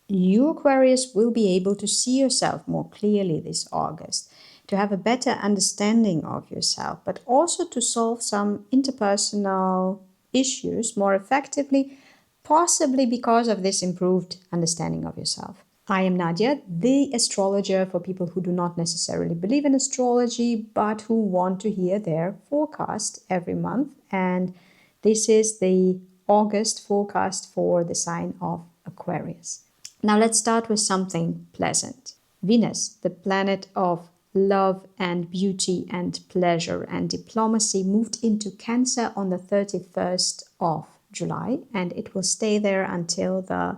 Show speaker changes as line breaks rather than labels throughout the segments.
You, Aquarius, will be able to see yourself more clearly this August, to have a better understanding of yourself, but also to solve some interpersonal issues more effectively, possibly because of this improved understanding of yourself. I am Nadia, the astrologer for people who do not necessarily believe in astrology, but who want to hear their forecast every month. And this is the August forecast for the sign of Aquarius. Now let's start with something pleasant. Venus, the planet of love and beauty and pleasure and diplomacy, moved into Cancer on the 31st of July, and it will stay there until the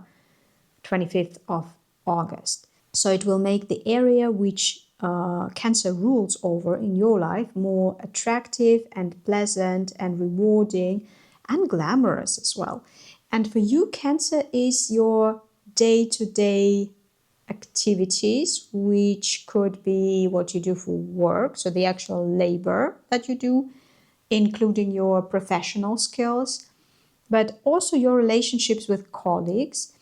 25th of August. So it will make the area which Cancer rules over in your life more attractive and pleasant and rewarding and glamorous as well. And for you, Cancer is your day-to-day activities, which could be what you do for work, so the actual labor that you do, including your professional skills, but also your relationships with colleagues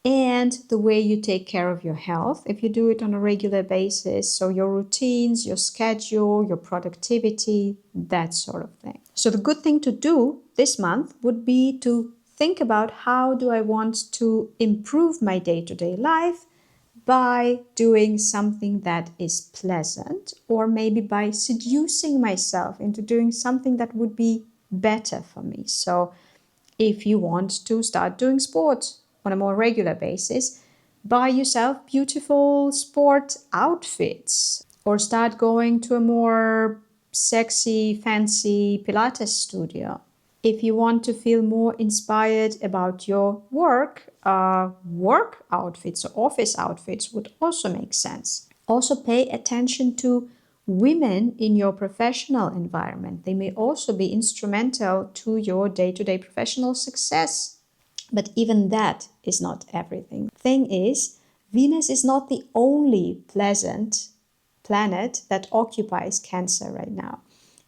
and the way you take care of your health if you do it on a regular basis. So your routines, your schedule, your productivity, that sort of thing. So the good thing to do this month would be to think about, how do I want to improve my day-to-day life by doing something that is pleasant, or maybe by seducing myself into doing something that would be better for me. So if you want to start doing sport on a more regular basis, buy yourself beautiful sport outfits, or start going to a more sexy, fancy Pilates studio. If you want to feel more inspired about your work, work outfits or office outfits would also make sense. Also pay attention to women in your professional environment. They may also be instrumental to your day-to-day professional success. But even that is not everything. Thing is, Venus is not the only pleasant planet that occupies Cancer right now.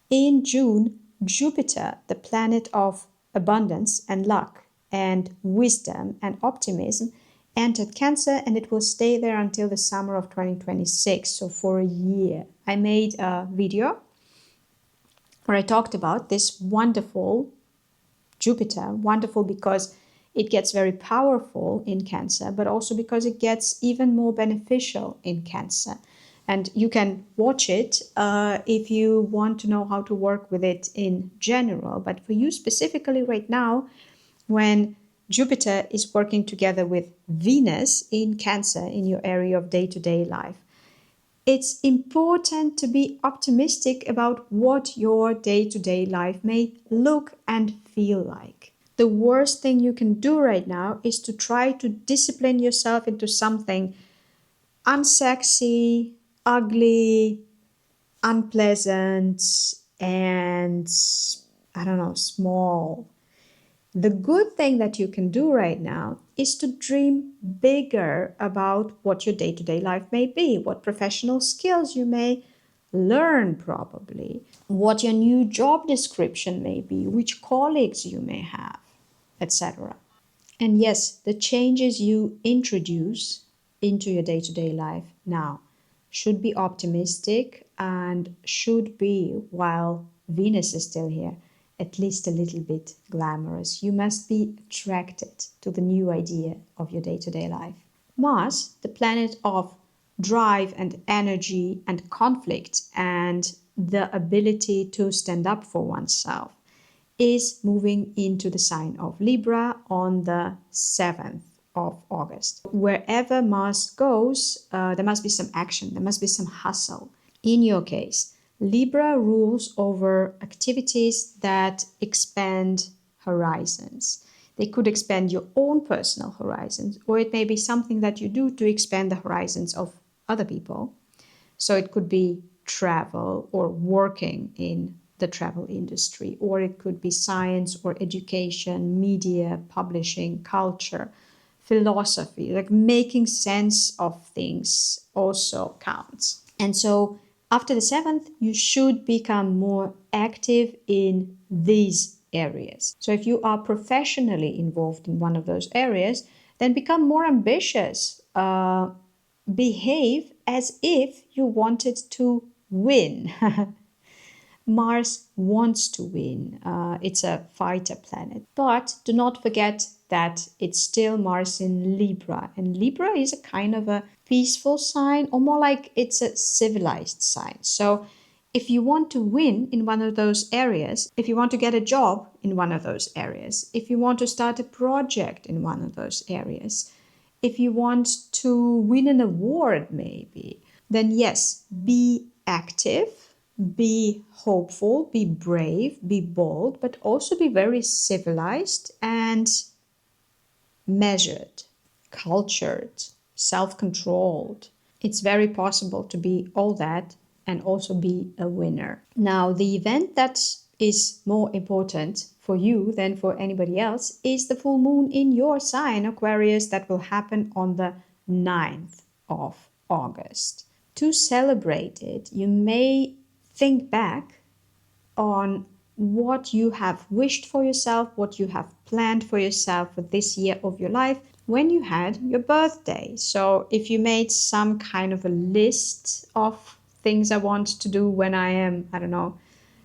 In June, Jupiter, the planet of abundance and luck and wisdom and optimism, entered Cancer, and it will stay there until the summer of 2026, so for a year. I made a video where I talked about this wonderful Jupiter, wonderful because it gets very powerful in Cancer, but also because it gets even more beneficial in Cancer. And you can watch it if you want to know how to work with it in general. But for you specifically right now, when Jupiter is working together with Venus in Cancer in your area of day-to-day life, it's important to be optimistic about what your day-to-day life may look and feel like. The worst thing you can do right now is to try to discipline yourself into something unsexy, ugly, unpleasant, and I don't know, small. The good thing that you can do right now is to dream bigger about what your day-to-day life may be, what professional skills you may learn probably, what your new job description may be, which colleagues you may have, etc. And yes, the changes you introduce into your day-to-day life now should be optimistic and should be, while Venus is still here, at least a little bit glamorous. You must be attracted to the new idea of your day-to-day life. Mars, the planet of drive and energy and conflict and the ability to stand up for oneself, is moving into the sign of Libra on the 7th of August. Wherever Mars goes, there must be some action, there must be some hustle. In your case, Libra rules over activities that expand horizons. They could expand your own personal horizons, or it may be something that you do to expand the horizons of other people. So it could be travel or working in the travel industry, or it could be science or education, media, publishing, culture, philosophy, like making sense of things also counts. And so after the 7th, you should become more active in these areas. So if you are professionally involved in one of those areas, then become more ambitious. Behave as if you wanted to win. Mars wants to win. It's a fighter planet. But do not forget that it's still Mars in Libra. And Libra is a kind of a peaceful sign, or more like it's a civilized sign. So if you want to win in one of those areas, if you want to get a job in one of those areas, if you want to start a project in one of those areas, if you want to win an award maybe, then yes, be active, be hopeful, be brave, be bold, but also be very civilized and measured, cultured, self-controlled. It's very possible to be all that and also be a winner. Now, the event that is more important for you than for anybody else is the full moon in your sign, Aquarius, that will happen on the 9th of August. To celebrate it, you may think back on what you have wished for yourself, what you have planned for yourself for this year of your life when you had your birthday. So if you made some kind of a list of things I want to do when I am, I don't know,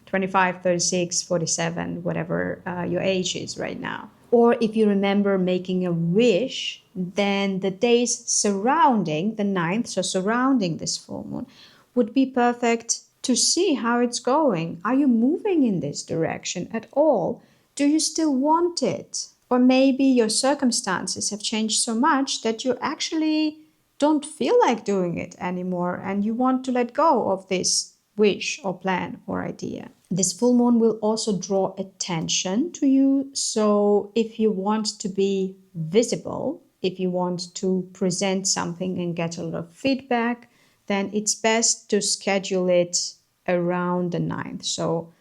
25, 36, 47, whatever your age is right now. Or if you remember making a wish, then the days surrounding the 9th, so surrounding this full moon, would be perfect to see how it's going. Are you moving in this direction at all? Do you still want it? Or maybe your circumstances have changed so much that you actually don't feel like doing it anymore and you want to let go of this wish or plan or idea. This full moon will also draw attention to you. So if you want to be visible, if you want to present something and get a lot of feedback, then it's best to schedule it around the 9th. So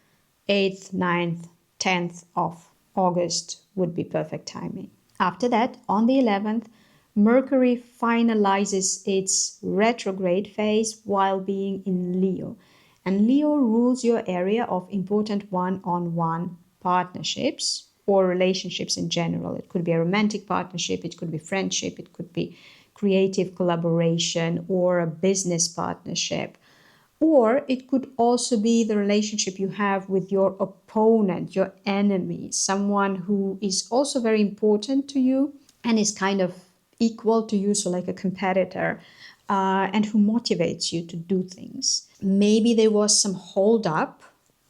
8th, 9th, 10th of August would be perfect timing. After that, on the 11th, Mercury finalizes its retrograde phase while being in Leo. And Leo rules your area of important one-on-one partnerships or relationships in general. It could be a romantic partnership, it could be friendship, it could be creative collaboration or a business partnership. Or it could also be the relationship you have with your opponent, your enemy, someone who is also very important to you and is kind of equal to you, so like a competitor, and who motivates you to do things. Maybe there was some hold up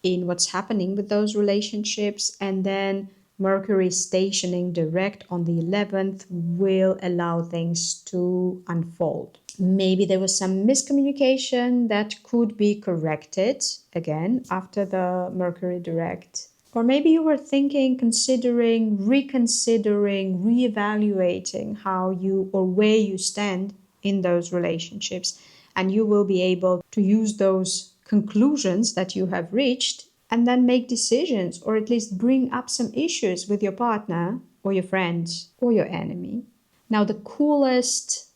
in what's happening with those relationships, and then Mercury stationing direct on the 11th will allow things to unfold. Maybe there was some miscommunication that could be corrected again after the Mercury direct. Or maybe you were thinking, considering, reconsidering, reevaluating how you or where you stand in those relationships. And you will be able to use those conclusions that you have reached and then make decisions, or at least bring up some issues with your partner or your friends or your enemy. Now, the coolest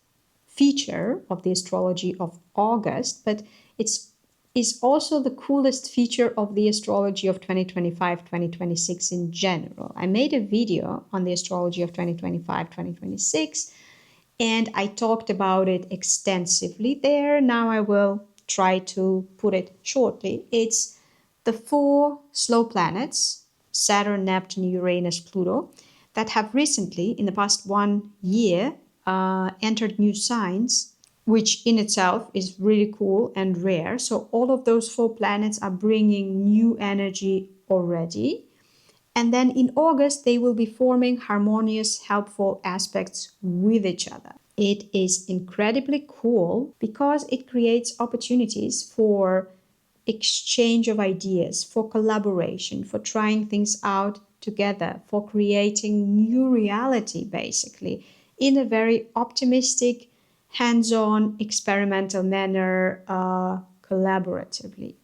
feature of the astrology of August, but is also the coolest feature of the astrology of 2025-2026 in general. I made a video on the astrology of 2025-2026 and I talked about it extensively there. Now I will try to put it shortly. It's the 4 slow planets, Saturn, Neptune, Uranus, Pluto, that have recently, in the past 1 year, entered new signs, which in itself is really cool and rare. So all of those 4 planets are bringing new energy already. And then in August, they will be forming harmonious, helpful aspects with each other. It is incredibly cool because it creates opportunities for exchange of ideas, for collaboration, for trying things out together, for creating new reality, basically, in a very optimistic, hands-on, experimental manner, collaboratively.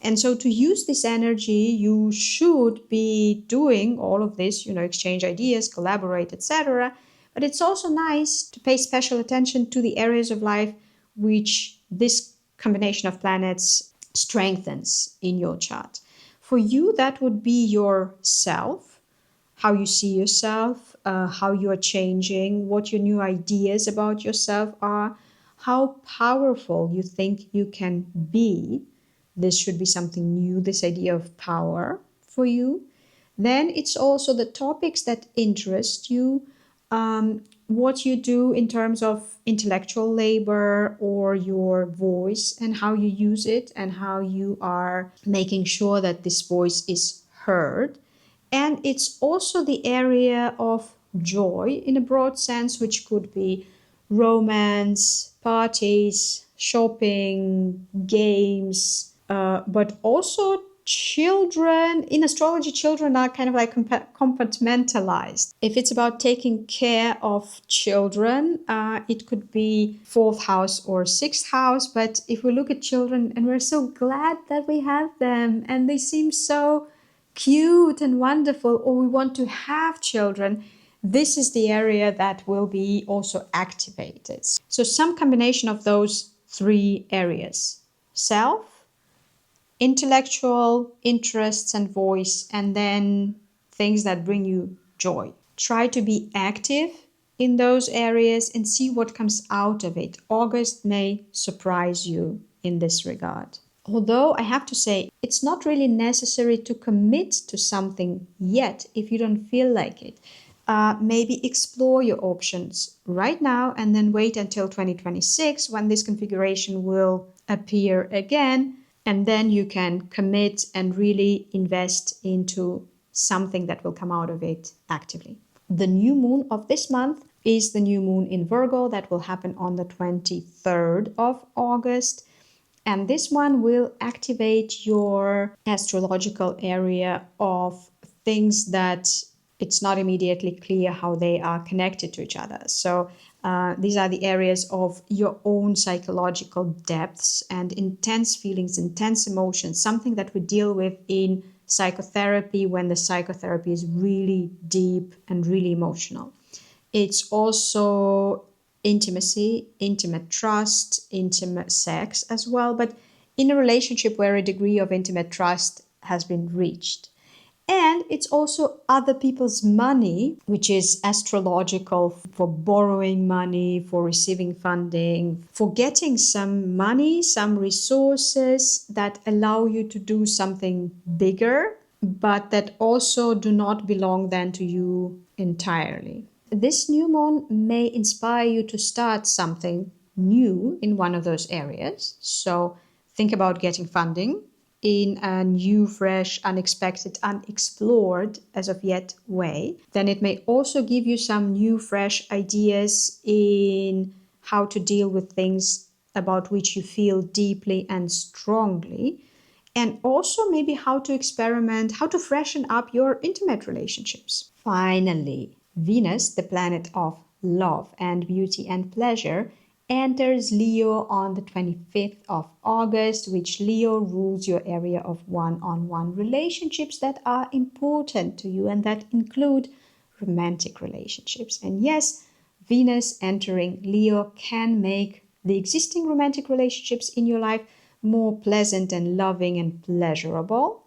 And so to use this energy, you should be doing all of this, exchange ideas, collaborate, etc. But it's also nice to pay special attention to the areas of life which this combination of planets strengthens in your chart. For you, that would be yourself, how you see yourself, how you are changing, what your new ideas about yourself are, how powerful you think you can be. This should be something new, this idea of power for you. Then it's also the topics that interest you, what you do in terms of intellectual labor or your voice and how you use it and how you are making sure that this voice is heard. And it's also the area of joy in a broad sense, which could be romance, parties, shopping, games, but also children. In astrology, children are kind of like compartmentalized. If it's about taking care of children, it could be fourth house or sixth house. But if we look at children, and we're so glad that we have them, and they seem so cute and wonderful, or we want to have children, this is the area that will be also activated. So some combination of those three areas: self, intellectual interests and voice, and then things that bring you joy. Try to be active in those areas and see what comes out of it. August may surprise you in this regard. Although I have to say, it's not really necessary to commit to something yet if you don't feel like it. Maybe explore your options right now and then wait until 2026 when this configuration will appear again. And then you can commit and really invest into something that will come out of it actively. The new moon of this month is the new moon in Virgo that will happen on the 23rd of August. And this one will activate your astrological area of things that it's not immediately clear how they are connected to each other. So these are the areas of your own psychological depths and intense feelings, intense emotions, something that we deal with in psychotherapy when the psychotherapy is really deep and really emotional. It's also intimacy, intimate trust, intimate sex as well, but in a relationship where a degree of intimate trust has been reached. And it's also other people's money, which is astrological for borrowing money, for receiving funding, for getting some money, some resources that allow you to do something bigger, but that also do not belong then to you entirely. This new moon may inspire you to start something new in one of those areas. So think about getting funding in a new, fresh, unexpected, unexplored as of yet way. Then it may also give you some new, fresh ideas in how to deal with things about which you feel deeply and strongly. And also maybe how to experiment, how to freshen up your intimate relationships. Finally, Venus, the planet of love and beauty and pleasure, enters Leo on the 25th of August, which Leo rules your area of one-on-one relationships that are important to you and that include romantic relationships. And yes, Venus entering Leo can make the existing romantic relationships in your life more pleasant and loving and pleasurable.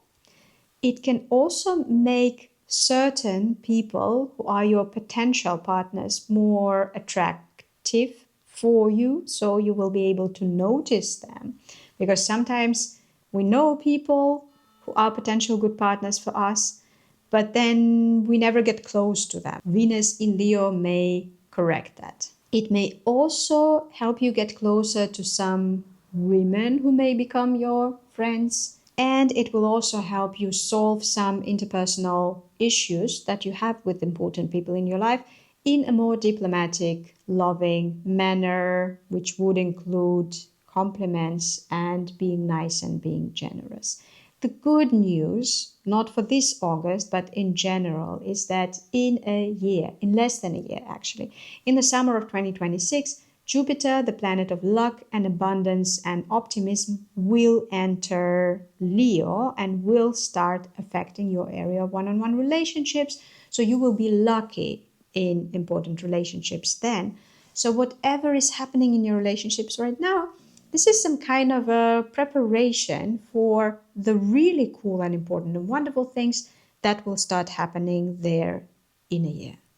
It can also make certain people who are your potential partners more attractive for you, so you will be able to notice them. Because sometimes we know people who are potential good partners for us, but then we never get close to them. Venus in Leo may correct that. It may also help you get closer to some women who may become your friends. And it will also help you solve some interpersonal issues that you have with important people in your life in a more diplomatic, loving manner, which would include compliments and being nice and being generous. The good news, not for this August, but in general, is that in a year, in less than a year actually, in the summer of 2026, Jupiter, the planet of luck and abundance and optimism, will enter Leo and will start affecting your area of one-on-one relationships. So you will be lucky in important relationships then. So whatever is happening in your relationships right now, this is some kind of a preparation for the really cool and important and wonderful things that will start happening there in a year.